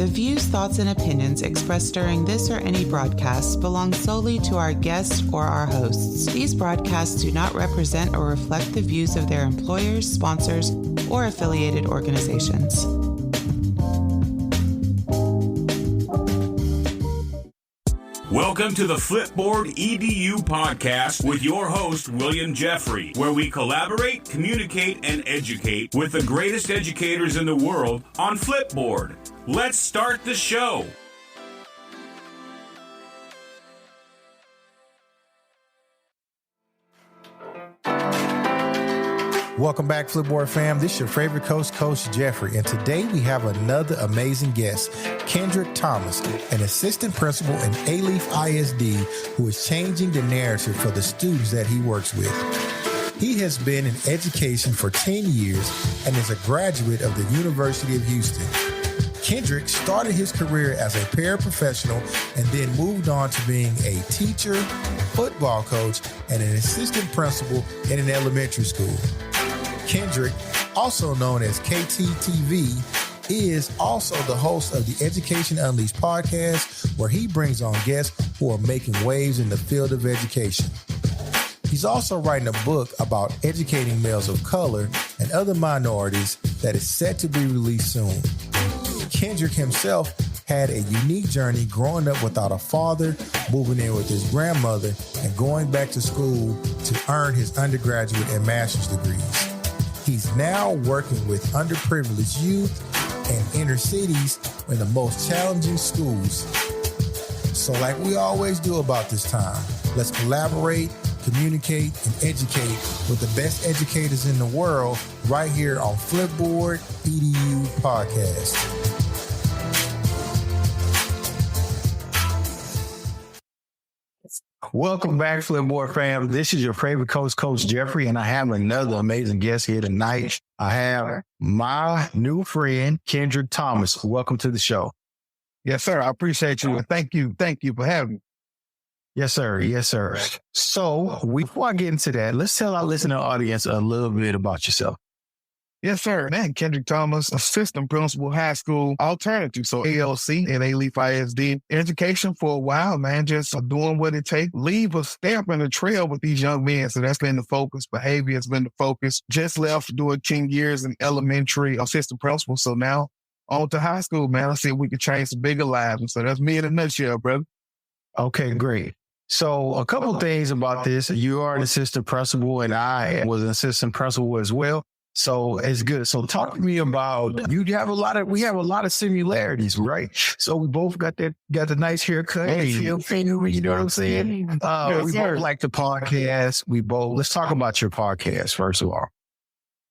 The views, thoughts, and opinions expressed during this or any broadcast belong solely to our guests or our hosts. These broadcasts do not represent or reflect the views of their employers, sponsors, or affiliated organizations. Welcome to the Flipboard EDU podcast with your host, William Jeffrey, where we collaborate, communicate, and educate with the greatest educators in the world on Flipboard. Let's start the show. Welcome back, Flipboard fam. This is your favorite coach, Coach Jeffrey. And today we have another amazing guest, Kendrick Thomas, an assistant principal in A-Leaf ISD who is changing the narrative for the students that he works with. He has been in education for 10 years and is a graduate of the University of Houston. Kendrick started his career as a paraprofessional and then moved on to being a teacher, football coach, and an assistant principal in an elementary school. Kendrick, also known as KTTV, is also the host of the Education Unleashed podcast, where he brings on guests who are making waves in the field of education. He's also writing a book about educating males of color and other minorities that is set to be released soon. Kendrick himself had a unique journey growing up without a father, moving in with his grandmother, and going back to school to earn his undergraduate and master's degrees. He's now working with underprivileged youth and inner cities in the most challenging schools. So like we always do about this time, let's collaborate, communicate, and educate with the best educators in the world right here on Flipboard EDU Podcast. Welcome back, Flipboard fam. This is your favorite coach, Coach Jeffrey, and I have another amazing guest here tonight. I have my new friend, Kendrick Thomas. Welcome to the show. Yes, sir. I appreciate you. Thank you for having me. Yes, sir. Yes, sir. So before I get into that, let's tell our listening audience a little bit about yourself. Yes, sir. Man, Kendrick Thomas, assistant principal, high school alternative. So ALC and A-Leaf ISD. Education for a while, man, just doing what it takes. Leave a stamp in the trail with these young men. So that's been the focus. Behavior has been the focus. Just left doing 10 years in elementary assistant principal. So now on to high school, man. I see if we can change some bigger lives. And so that's me in a nutshell, brother. Okay, great. So a couple of things about this. You are an assistant principal and I was an assistant principal as well. So it's good. So talk to me about, we have a lot of similarities, right? So we both got the nice haircut. Hey. You know what I'm saying? We both like the podcast. Let's talk about your podcast first of all.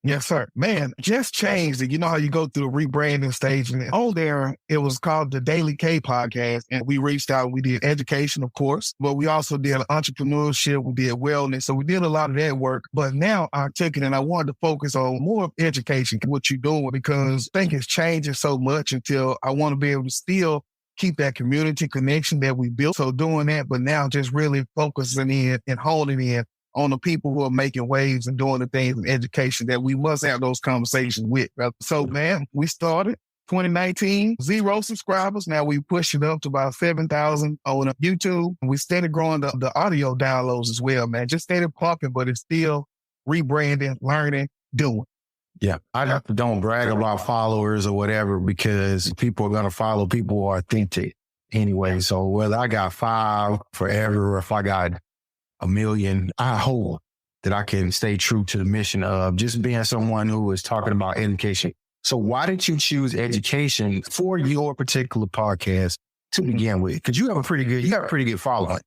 Yes, sir. Man, just changed it. You know how you go through the rebranding stage, and on there, it was called the Daily K podcast. And we reached out, we did education, of course, but we also did entrepreneurship. We did wellness. So we did a lot of that work. But now I took it and I wanted to focus on more of education, what you're doing, because I think it's changing so much until I want to be able to still keep that community connection that we built. So doing that, but now just really focusing in and honing in on the people who are making waves and doing the things in education that we must have those conversations with. So, man, we started 2019, 0 subscribers. Now we push it up to about 7,000 on YouTube. We started growing the audio downloads as well, man. Just started pumping, but it's still rebranding, learning, doing. Yeah. I don't brag about followers or whatever because people are going to follow people who are authentic anyway. So whether I got 5 forever or if I got 1 million, I hope that I can stay true to the mission of just being someone who is talking about education. So why did you choose education for your particular podcast to begin with? Because you have a pretty good following.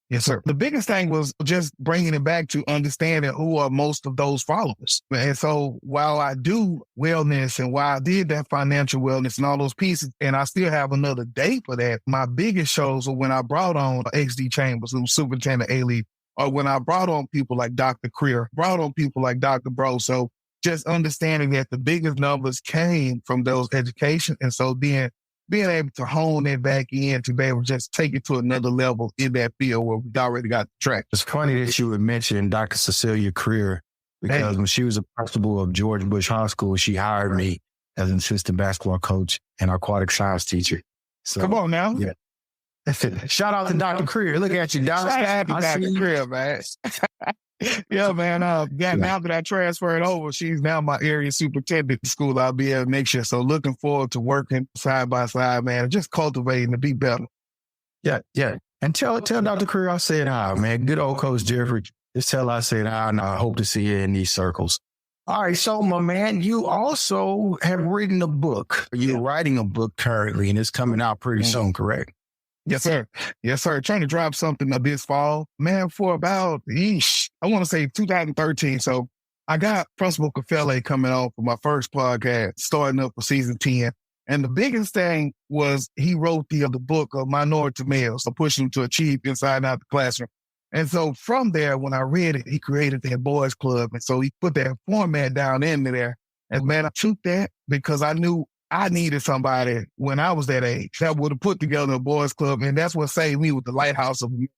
Yes, sir. The biggest thing was just bringing it back to understanding who are most of those followers. And so while I do wellness and while I did that financial wellness and all those pieces, and I still have another day for that, my biggest shows were when I brought on XD Chambers, who was Superintendent A-Leaf, or when I brought on people like Dr. Creer, brought on people like Dr. Bro. So just understanding that the biggest numbers came from those education. And so then being able to hone that back in to be able to just take it to another level in that field where we already got the track. It's funny that you would mention Dr. Cecilia Creer because when she was a principal of George Bush High School, she hired me as an assistant basketball coach and aquatic science teacher. So, Come on now. Yeah. Shout out to Dr. Creer. Look at you, Doc. Shout out to Dr. Creer, man. Yeah, man. Now that I transferred over, she's now my area superintendent at the school I'll be at next year. So looking forward to working side by side, man, and just cultivating to be better. Yeah. And tell Dr. Creer I said hi, man. Good old Coach Jeffrey. Just tell I said hi, and I hope to see you in these circles. All right, so my man, you also have written a book. You're writing a book currently, and it's coming out pretty soon, correct? Yes, sir. Yes, sir. Trying to drop something this fall, man, for about, I want to say 2013. So I got Principal Kafele coming on for my first podcast, starting up for season 10. And the biggest thing was he wrote the book of Minority Males, so pushing them to achieve inside and out the classroom. And so from there, when I read it, he created that boys club. And so he put that format down into there. And man, I took that because I knew I needed somebody when I was that age that would have put together a boys club. And that's what saved me with the Lighthouse of Youth.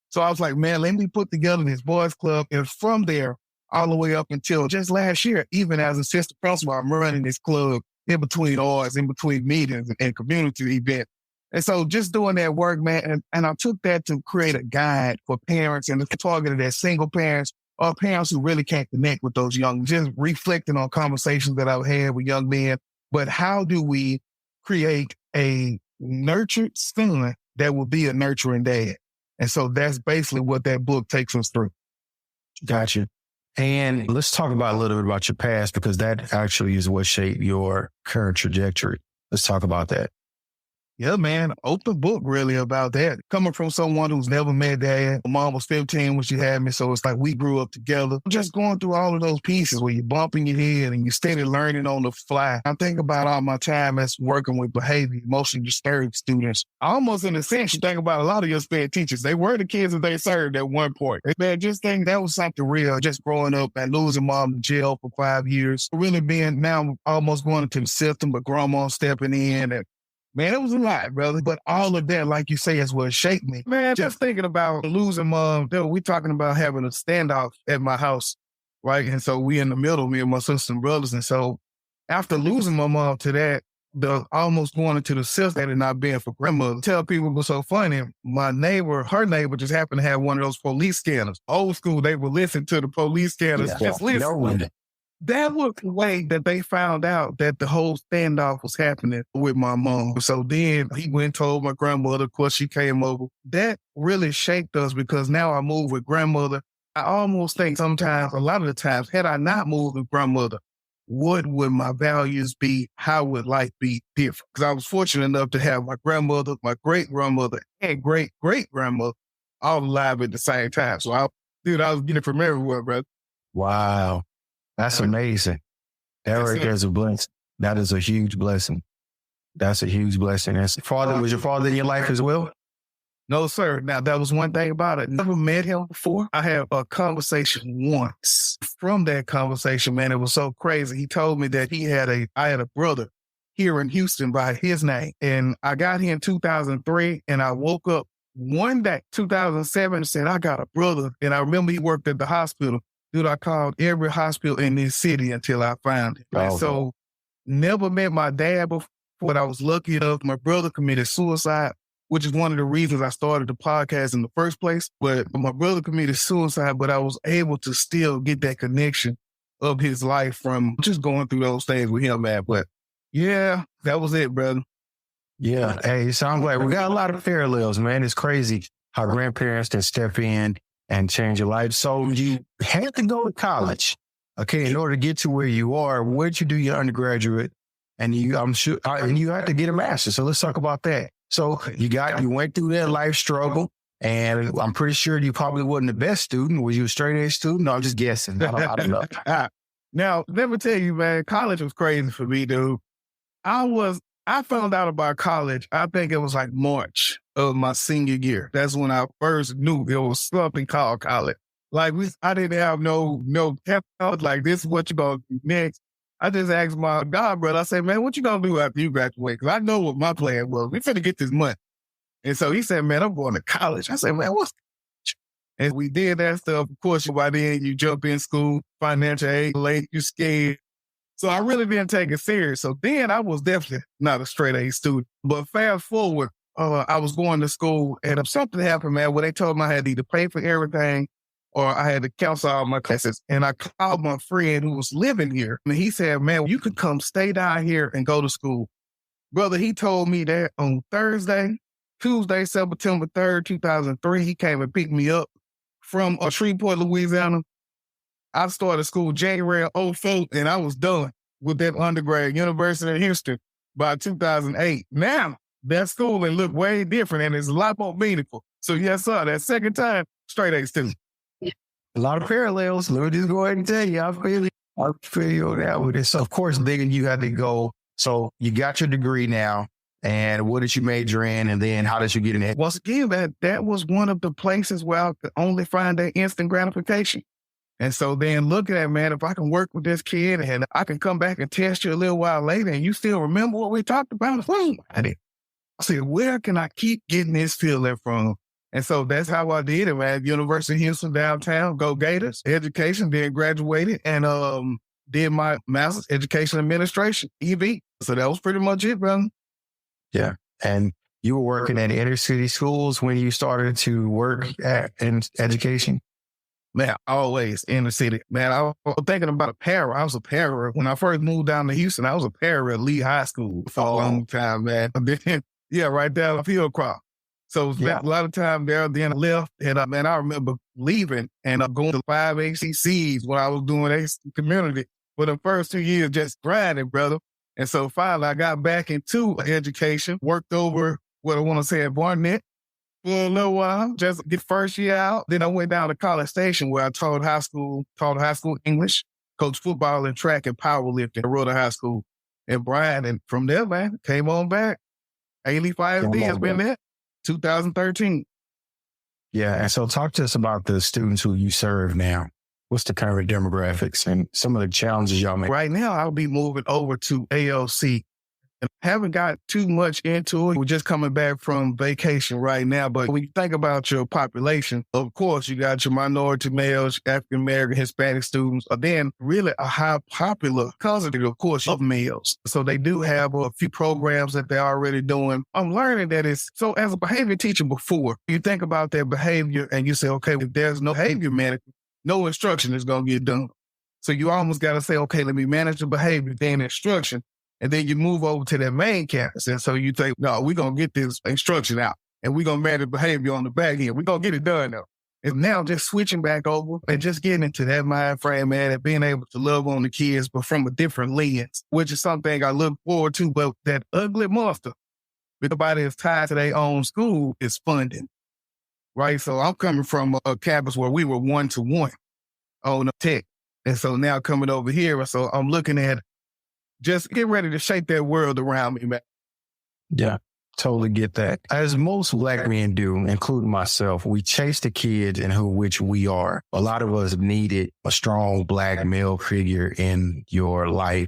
So I was like, man, let me put together this boys club. And from there, all the way up until just last year, even as assistant principal, I'm running this club in between hours, in between meetings and community events. And so just doing that work, man, and I took that to create a guide for parents and targeted at single parents or parents who really can't connect with those young, just reflecting on conversations that I've had with young men. But how do we create a nurtured son that will be a nurturing dad? And so that's basically what that book takes us through. Gotcha. And let's talk about a little bit about your past, because that actually is what shaped your current trajectory. Let's talk about that. Yeah, man. Open book really about that. Coming from someone who's never met dad. My mom was 15 when she had me, so it's like we grew up together. Just going through all of those pieces where you're bumping your head and you steady learning on the fly. I think about all my time as working with behavior, emotionally disturbed students. Almost in a sense, you think about a lot of your sped teachers. They were the kids that they served at one point. Man, just think that was something real. Just growing up and losing mom to jail for 5 years. Really being now almost going into the system, but grandma stepping in and man, it was a lot, brother. But all of that, like you say, is what shaped me. Man, just thinking about losing mom, we talking about having a standoff at my house, right? And so we in the middle, me and my sisters and brothers. And so after losing my mom to that, the almost going into the system and not being for grandmother. Tell people it was so funny. My neighbor, her neighbor just happened to have one of those police scanners. Old school, they would listen to the police scanners. Yeah. Just listen. That was the way that they found out that the whole standoff was happening with my mom. So then he went and told my grandmother. Of course, she came over. That really shaped us because now I move with grandmother. I almost think sometimes, a lot of the times, had I not moved with grandmother, what would my values be? How would life be different? Because I was fortunate enough to have my grandmother, my great-grandmother, and great-great-grandmother all alive at the same time. So I was getting from everywhere, brother. Wow. That's amazing. That right there is a blessing. That is a huge blessing. That's a huge blessing. Was your father in your life as well? No, sir. Now, that was one thing about it. Never met him before. I had a conversation once. From that conversation, man, it was so crazy. He told me that I had a brother here in Houston by his name. And I got here in 2003, and I woke up one day, 2007, and said, I got a brother. And I remember he worked at the hospital. Dude, I called every hospital in this city until I found him. Oh. So never met my dad before, but I was lucky enough. My brother committed suicide, which is one of the reasons I started the podcast in the first place. But my brother committed suicide, but I was able to still get that connection of his life from just going through those things with him, man. But yeah, that was it, brother. Yeah. Hey, it sounds like we got a lot of parallels, man. It's crazy how grandparents can step in and change your life. So you had to go to college, okay, in order to get to where you are. Where'd you do your undergraduate? And you had to get a master's. So let's talk about that. So you went through that life struggle, and I'm pretty sure you probably wasn't the best student. Was you a straight A student? No, I'm just guessing. I don't know. Now, let me tell you, man, college was crazy for me, dude. I found out about college, I think it was like March of my senior year. That's when I first knew there was something called college. Like I didn't have no pep talk, like this is what you gonna do next. I just asked my God brother, I said, man, what you gonna do after you graduate? Because I know what my plan was. We finna get this money. And so he said, man, I'm going to college. I said, man, what's college? And we did that stuff. Of course, by then you jump in school, financial aid, late, you scared. So I really didn't take it serious. So then I was definitely not a straight A student. But fast forward, I was going to school and something happened, man, where they told me I had to either pay for everything or I had to cancel all my classes. And I called my friend who was living here. And he said, man, you could come stay down here and go to school. Brother, he told me that on Tuesday, September 3rd, 2003, he came and picked me up from Shreveport, Louisiana. I started school January of 2004, and I was done with that undergrad, University of Houston, by 2008. Now, that schooling look way different, and it's a lot more meaningful. So, yes, sir, that second time, straight A student. A lot of parallels. Let me just go ahead and tell you, I feel you on that with it. So, of course, then you had to go. So you got your degree now, and what did you major in, and then how did you get in it? Once again, that was one of the places where I could only find that instant gratification. And so then looking at, man, if I can work with this kid and I can come back and test you a little while later and you still remember what we talked about, I said, where can I keep getting this feeling from? And so that's how I did it, man. University of Houston downtown, go Gators, education, then graduated and did my master's education administration, EV. So that was pretty much it, brother. Yeah. And you were working at inner city schools when you started to work in education? Man, always in the city. Man, I was thinking about a para. I was a para. When I first moved down to Houston, I was a para at Lee High School for a long time, man. Yeah, right there on Fieldcroft. So spent a lot of time there, then I left. And man, I remember leaving and going to 5 ACCs when I was doing AC community for the first 2 years, just grinding, brother. And so finally I got back into education, worked over what I want to say at Barnett for a little while, just get first year out. Then I went down to College Station where I taught high school English, coached football and track and powerlifting at Rhoda High School in Bryan. And from there, man, came on back. A-Leaf ISD has been there 2013. Yeah. And so talk to us about the students who you serve now. What's the current demographics and some of the challenges y'all make? Right now, I'll be moving over to ALC. And haven't got too much into it. We're just coming back from vacation right now. But when you think about your population, of course, you got your minority males, African-American, Hispanic students, but then really a high popular concentrate, of course, of males. So they do have a few programs that they're already doing. I'm learning that so as a behavior teacher before, you think about their behavior and you say, okay, if there's no behavior management, no instruction is going to get done. So you almost got to say, okay, let me manage the behavior, then instruction. And then you move over to that main campus. And so you think, no, we're going to get this instruction out and we're going to manage behavior on the back end. We're going to get it done though. And now just switching back over and just getting into that mind frame, man, and being able to love on the kids, but from a different lens, which is something I look forward to. But that ugly monster, everybody is tied to their own school, is funding, right? So I'm coming from a campus where we were 1-to-1 on tech. And so now coming over here, so I'm looking at just get ready to shape that world around me, man. Yeah, totally get that. As most Black men do, including myself, we chase the kids in which we are. A lot of us needed a strong Black male figure in your life,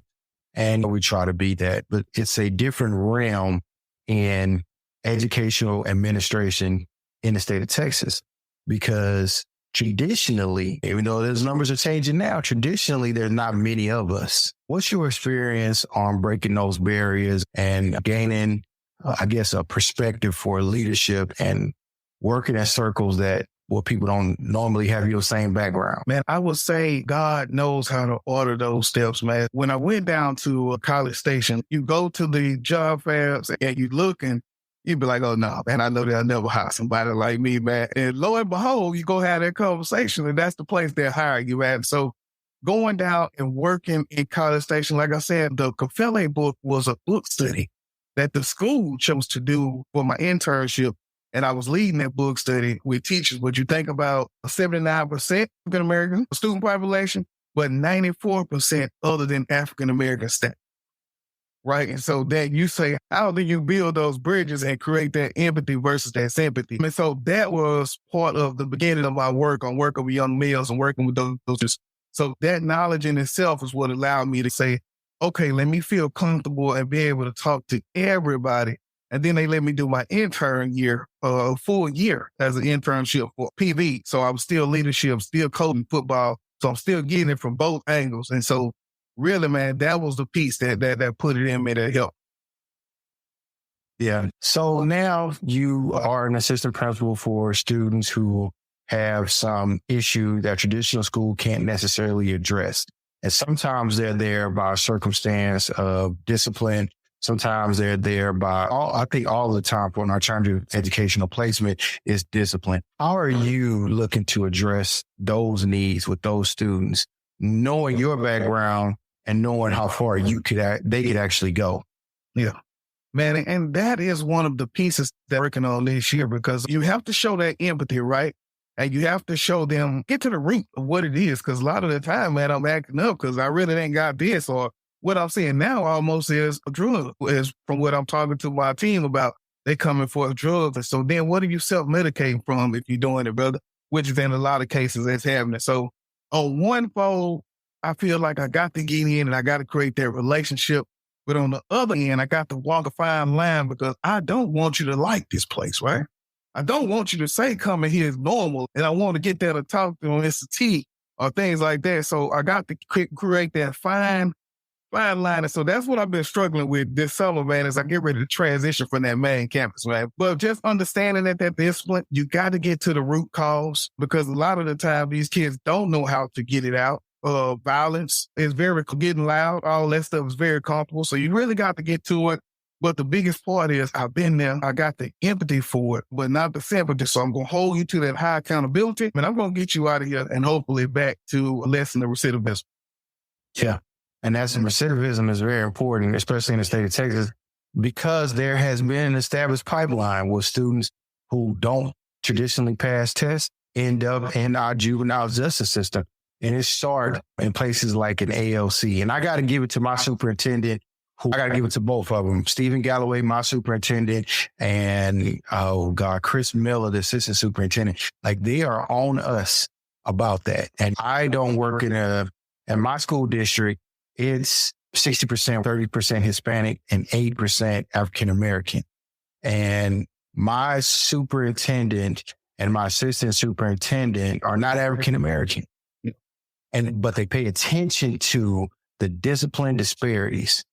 and we try to be that. But it's a different realm in educational administration in the state of Texas because traditionally, even though those numbers are changing now, traditionally, there's not many of us. What's your experience on breaking those barriers and gaining, I guess, a perspective for leadership and working in circles that people don't normally have your same background? Man, I would say God knows how to order those steps, man. When I went down to College Station, you go to the job fairs and you look and you'd be like, oh, no, man, I know they'll never hire somebody like me, man. And lo and behold, you go have that conversation, and that's the place they'll hire you at. So going down and working in College Station, like I said, the Cafele book was a book study that the school chose to do for my internship. And I was leading that book study with teachers. What you think about 79% African-American student population, but 94% other than African-American staff. Right. And so that you say, how do you build those bridges and create that empathy versus that sympathy? And so that was part of the beginning of my work on working with young males and working with those. So that knowledge in itself is what allowed me to say, okay, let me feel comfortable and be able to talk to everybody. And then they let me do my intern year, a full year as an internship for PV. So I was still leadership, still coaching football. So I'm still getting it from both angles. And so really, man, that was the piece that put it in me to help. Yeah. So now you are an assistant principal for students who have some issue that traditional school can't necessarily address. And sometimes they're there by a circumstance of discipline. Sometimes they're there by, I think all the time when I turn to educational placement is discipline. How are you looking to address those needs with those students, knowing your background and knowing how far they could actually go? Yeah. Man, and that is one of the pieces that we're working on this year, because you have to show that empathy, right? And you have to show them, get to the root of what it is. Because a lot of the time, man, I'm acting up because I really ain't got this. Or what I'm saying now almost is a drug, is from what I'm talking to my team about. They coming for a drug. And so then what are you self-medicating from if you're doing it, brother? Which is in a lot of cases that's happening. So on one fold, I feel like I got to get in and I got to create that relationship. But on the other end, I got to walk a fine line, because I don't want you to like this place, right? I don't want you to say coming here is normal, and I want to get there to talk to them, it's a tea or things like that. So I got to create that fine line. And so that's what I've been struggling with this summer, man, as I get ready to transition from that main campus, man. But just understanding that discipline, you got to get to the root cause, because a lot of the time these kids don't know how to get it out. Violence is very getting loud. All that stuff is very comfortable. So you really got to get to it. But the biggest part is I've been there. I got the empathy for it, but not the sympathy. So I'm going to hold you to that high accountability, and I'm going to get you out of here and hopefully back to lessen the recidivism. Yeah. And that's recidivism is very important, especially in the state of Texas, because there has been an established pipeline where students who don't traditionally pass tests end up in our juvenile justice system. And it started in places like an ALC. And I got to give it to my superintendent, I got to give it to both of them. Stephen Galloway, my superintendent, and, Chris Miller, the assistant superintendent. Like, they are on us about that. And I don't work in my school district, it's 60%, 30% Hispanic, and 8% African-American. And my superintendent and my assistant superintendent are not African-American. But they pay attention to the discipline disparities.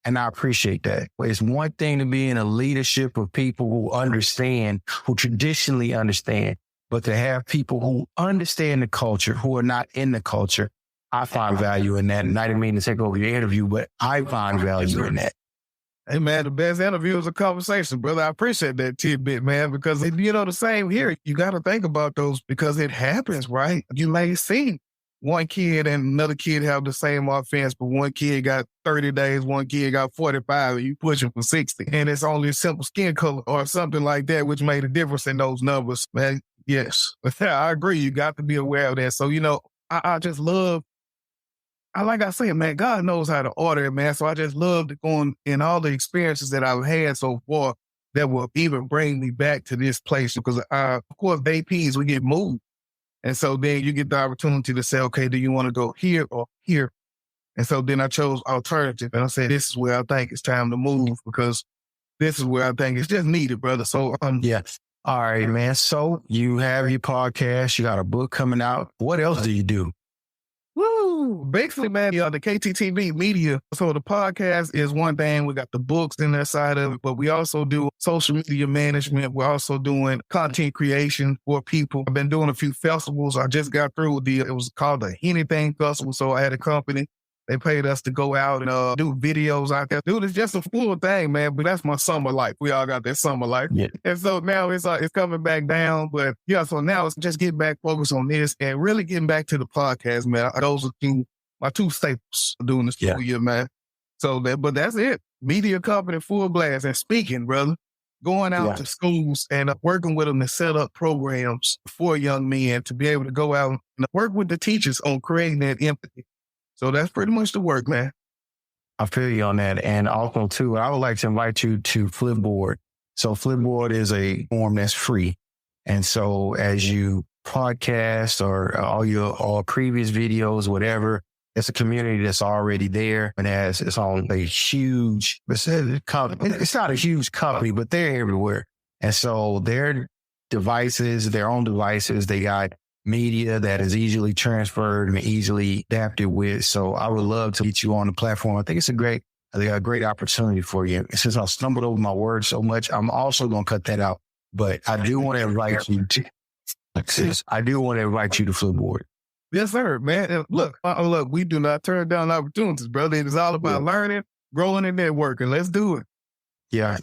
And I appreciate that. It's one thing to be in a leadership of people who understand, who traditionally understand, but to have people who understand the culture, who are not in the culture, I find value in that. And I didn't mean to take over your interview, but I find value in that. Hey, man, the best interview is a conversation, brother. I appreciate that tidbit, man, because, the same here. You got to think about those, because it happens, right? You may see one kid and another kid have the same offense, but one kid got 30 days, one kid got 45, and you pushing for 60. And it's only a simple skin color or something like that, which made a difference in those numbers, man. Yes, I agree. You got to be aware of that. So, I just love, like I said, man, God knows how to order it, man. So I just love going in all the experiences that I've had so far that will even bring me back to this place. Because, of course, APs, we get moved. And so then you get the opportunity to say, okay, do you want to go here or here? And so then I chose alternative. And I said, this is where I think it's time to move, because this is where I think it's just needed, brother. So, yes. All right, man. So you have your podcast, you got a book coming out. What else do you do? Woo! Basically, man, the KTTV media. So the podcast is one thing. We got the books in that side of it, but we also do social media management. We're also doing content creation for people. I've been doing a few festivals. I just got through with it was called the Anything Festival. So I had a company. They paid us to go out and do videos out there. Dude, it's just a full thing, man. But that's my summer life. We all got that summer life. Yeah. And so now it's coming back down. But yeah, so now it's just getting back focused on this and really getting back to the podcast, man. Those are my two staples doing this school year, man. So but that's it. Media company, full blast. And speaking, brother, going out to schools and working with them to set up programs for young men to be able to go out and work with the teachers on creating that empathy. So that's pretty much the work, man. I feel you on that. And also, too, I would like to invite you to Flipboard. So Flipboard is a form that's free. And so as you podcast or all your previous videos, whatever, it's a community that's already there and it's on a huge, it's not a huge company, but they're everywhere. And so their own devices, they got media that is easily transferred and easily adapted with. So I would love to get you on the platform. I think it's a great opportunity for you. Since I stumbled over my words so much, I'm also going to cut that out. But I do want to invite you to Flipboard. Yes, sir, man. And look, we do not turn down opportunities, brother. It is all about learning, growing, and networking. Let's do it. Yeah.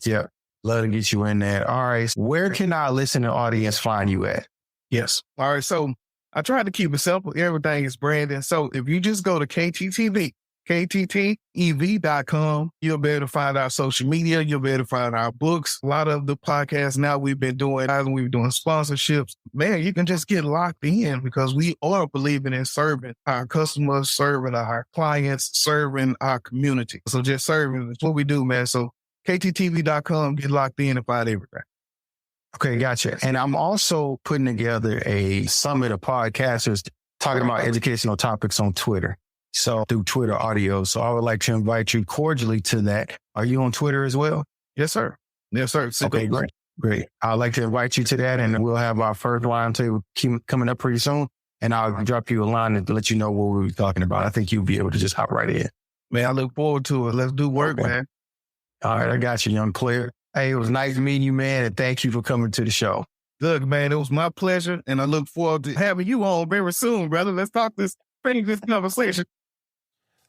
Love to get you in there. All right. Where can our listening audience find you at? Yes. All right. So I tried to keep it simple. Everything is branding. So if you just go to KTTEV.com, you'll be able to find our social media. You'll be able to find our books. A lot of the podcasts now we've been doing sponsorships. Man, you can just get locked in because we are believing in serving our customers, serving our clients, serving our community. So just serving is what we do, man. So KTTV.com, get locked in and find everything. Okay, gotcha. And I'm also putting together a summit of podcasters talking about educational topics on Twitter. So through Twitter audio. So I would like to invite you cordially to that. Are you on Twitter as well? Yes, sir. Yes, sir. Okay, great. I'd like to invite you to that, and we'll have our first line table coming up pretty soon. And I'll drop you a line and let you know what we'll be talking about. I think you'll be able to just hop right in. Man, I look forward to it. Let's do work, man. All right, I got you, young player. Hey, it was nice meeting you, man, and thank you for coming to the show. Look, man, it was my pleasure, and I look forward to having you on very soon, brother. Let's finish this conversation.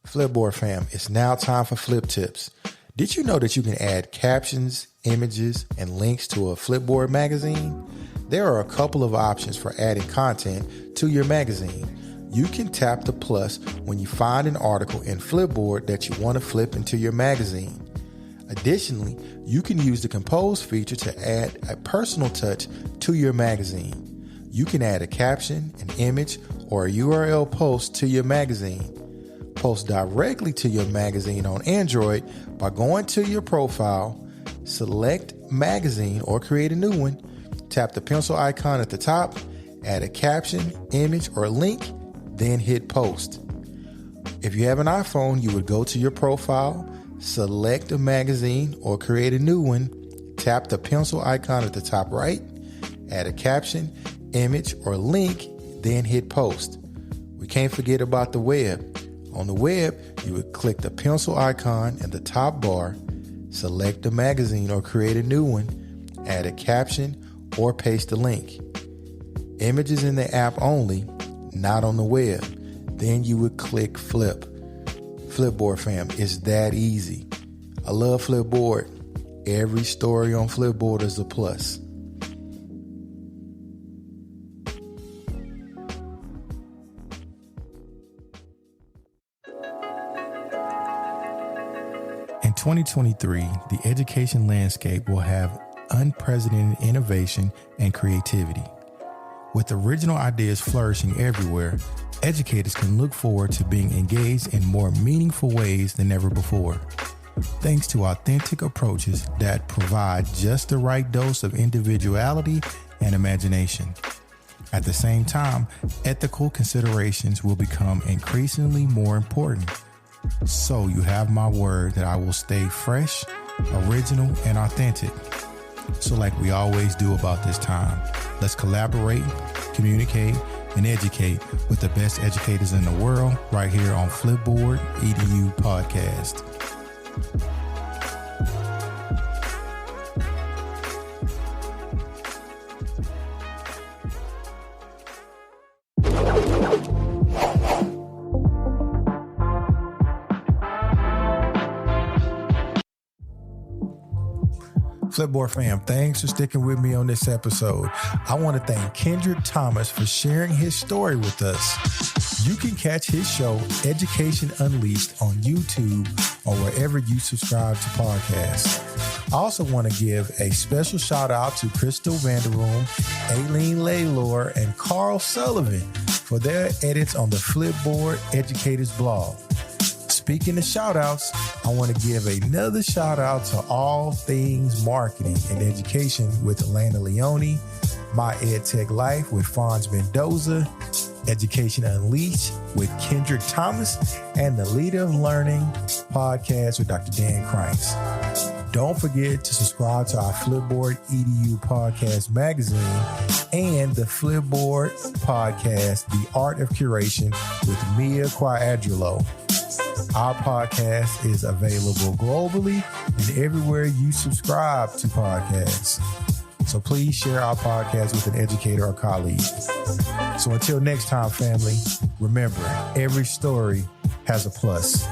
Flipboard fam, it's now time for Flip Tips. Did you know that you can add captions, images, and links to a Flipboard magazine? There are a couple of options for adding content to your magazine. You can tap the plus when you find an article in Flipboard that you want to flip into your magazine. Additionally, you can use the compose feature to add a personal touch to your magazine. You can add a caption, an image, or a URL post to your magazine. Post directly to your magazine on Android by going to your profile, select magazine or create a new one, tap the pencil icon at the top, add a caption, image, or link, then hit post. If you have an iPhone, you would go to your profile, select a magazine or create a new one, tap the pencil icon at the top right, add a caption, image, or link, then hit post. We can't forget about the web. On the web, you would click the pencil icon in the top bar, select a magazine or create a new one, add a caption, or paste the link. Images in the app only, not on the web. Then you would click flip. Flipboard fam, it's that easy. I love Flipboard. Every story on Flipboard is a plus. In 2023, the education landscape will have unprecedented innovation and creativity. With original ideas flourishing everywhere, educators can look forward to being engaged in more meaningful ways than ever before. Thanks to authentic approaches that provide just the right dose of individuality and imagination. At the same time, ethical considerations will become increasingly more important. So you have my word that I will stay fresh, original, and authentic. So like we always do about this time, let's collaborate, communicate, and educate with the best educators in the world right here on Flipboard EDU Podcast. Flipboard fam, thanks for sticking with me on this episode. I want to thank Kendrick Thomas for sharing his story with us. You can catch his show, Education Unleashed, on YouTube or wherever you subscribe to podcasts. I also want to give a special shout out to Crystal Vanderroom, Aileen Laylor, and Carl Sullivan for their edits on the Flipboard Educators blog. Speaking of shout outs, I want to give another shout out to All Things Marketing and Education with Elena Leone, My EdTech Life with Fonz Mendoza, Education Unleashed with Kendrick Thomas, and the Leader of Learning podcast with Dr. Dan Kreitz. Don't forget to subscribe to our Flipboard EDU podcast magazine and the Flipboard podcast, The Art of Curation with Mia Quadrulo. Our podcast is available globally and everywhere you subscribe to podcasts. So please share our podcast with an educator or colleague. So until next time, family, remember, every story has a plus.